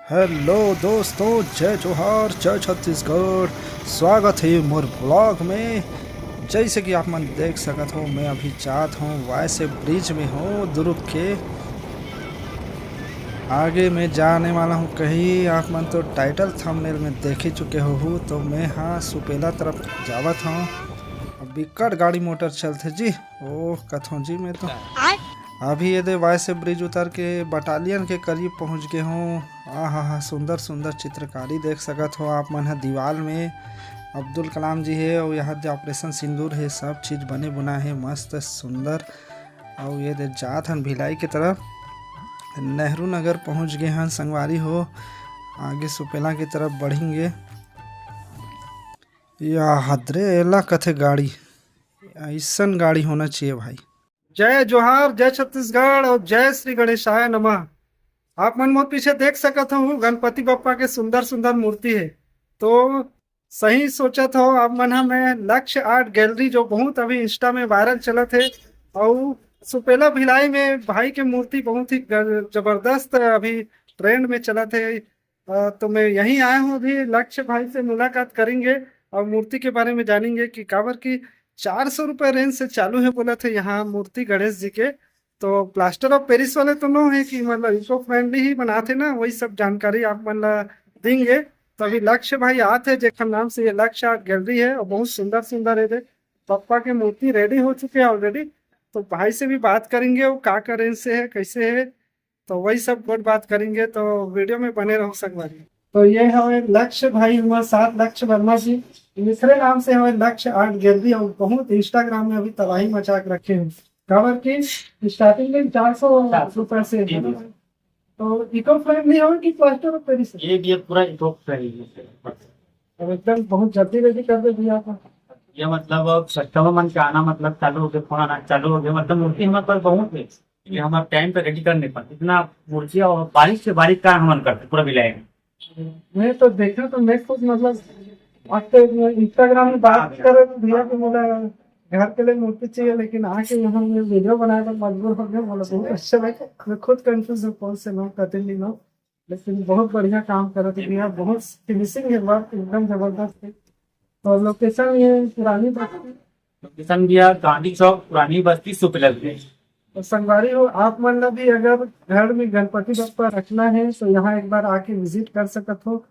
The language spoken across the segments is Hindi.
हेलो दोस्तों, जय जोहार, जय छत्तीसगढ़। स्वागत है मोर ब्लॉग में। जैसे कि आप मन देख सकत हो, मैं अभी जात हूँ वैसे ब्रिज में हूँ दुर्ग के। आगे मैं जाने वाला हूँ कहीं। आप मन तो टाइटल थंबनेल में देख ही चुके हो। तो मैं हाँ सुपेला तरफ जावत हूँ। अब बिकट गाड़ी मोटर चलते जी। ओह कथों जी, मैं तो अभी ये वाय से ब्रिज उतर के बटालियन के करीब पहुंच गए हूँ। हाँ, सुंदर सुंदर चित्रकारी देख सकत हो आप मन है। दीवार में अब्दुल कलाम जी है और यहाँ जो ऑपरेशन सिंदूर है, सब चीज़ बने बुना है मस्त सुंदर। और ये दे जात हन भिलाई की तरफ। नेहरू नगर पहुँच गए हैं संगवारी हो। आगे सुपेला की तरफ बढ़ेंगे। या हदरे एला कथे गाड़ी, ऐसन गाड़ी होना चाहिए भाई। जय जोहार, जय छत्तीसगढ़ और जय श्री गणेशाय नमः। आप मन मोर पीछे देख सकत हो, गणपति बप्पा के सुंदर सुंदर मूर्ति है। तो सही सोचत हो आप मन। मैं लक्ष्य आर्ट गैलरी जो बहुत अभी इंस्टा में वायरल चलत है, और सुपेला भिलाई में भाई के मूर्ति बहुत ही जबरदस्त अभी ट्रेंड में चलत है। तो मैं यहीं आया हूँ, अभी लक्ष्य भाई से मुलाकात करेंगे और मूर्ति के बारे में जानेंगे कि काबर की 400 रुपये रेंज से चालू है बोला थे यहाँ मूर्ति गणेश जी के। तो प्लास्टर ऑफ पेरिस वाले तो नो है कि मतलब इको फ्रेंडली ही बनाते ना, वही सब जानकारी आप मन ला देंगे। तो अभी लक्ष्य भाई आते जेकर नाम से ये लक्ष्य आर्ट गैलरी है, और बहुत सुंदर सुंदर है। पप्पा के मूर्ति रेडी हो चुके हैं ऑलरेडी। तो भाई से भी बात करेंगे वो का रेंज से है, कैसे है। तो वही सब कुछ बात करेंगे, तो वीडियो में बने रहो सकवारी। तो ये है लक्ष्य भाई, हमारे साथ लक्ष्य वर्मा जी। दूसरे नाम से हमारे लक्ष्य आर्ट गैलरी, और बहुत इंस्टाग्राम में अभी तबाही मचा के रखे हैं। कवर की स्टार्टिंग में 400 रुपए से है। तो इको फ्रेंडली हो कि प्लास्टर ऑफ पेरिस? ये पूरा इको फ्रेंडली है। अब एकदम बहुत जल्दी रेडी कर दे दिया आपने। ये मतलब अब कस्टमर मन के आना मतलब चालू हो गया, फोन आना चालू हो गया। मतलब मूर्ति हमारे पास बहुत है, ये हमारे टाइम पे रेडी करने पर इतना मूर्ति और बारीक से बारीक काम हम करते पूरा मिलाएंगे। मैं तो देखा तो मैं खुद मतलब इंस्टाग्राम में बात कर भैया को बोला घर के लिए मूर्ति चाहिए, लेकिन आके यहाँ में वीडियो बनाया तो मजबूर हो गया। बोला बहुत अच्छा लगा। मैं खुद कंफ्यूज हूँ कौन से लो कते नहीं लो, लेकिन बहुत बढ़िया काम कर रहे थे भैया। बहुत फिनिशिंग है, वर्क एकदम जबरदस्त है। और लोकेशन ये पुरानी बस्ती, लोकेशन भैया गांधी चौक पुरानी बस्ती सुपेला में। और संगवारी हो आप मन ला भी अगर घर में गणपति बप्पा रखना है तो यहाँ एक बार आके विजिट कर सकत हो।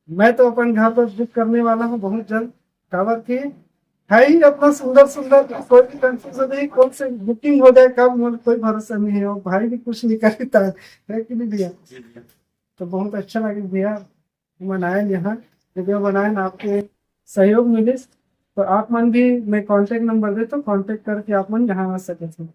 मैं तो अपन घर पर बुक करने वाला हूँ बहुत जल्द। काबर की है ही अपना सुंदर सुंदर, कोई भी कंफ्यूजन नहीं कौन से बुकिंग हो जाए कब, मुझे कोई भरोसा नहीं है। और भाई भी कुछ नहीं करता है कि नहीं भैया? तो बहुत अच्छा लगे भैया बनाए यहाँ वीडियो बनाए ना, आपके सहयोग मिले। तो आप मन भी मैं कांटेक्ट नंबर दे तो कांटेक्ट करके आप मन यहाँ आ सके थे।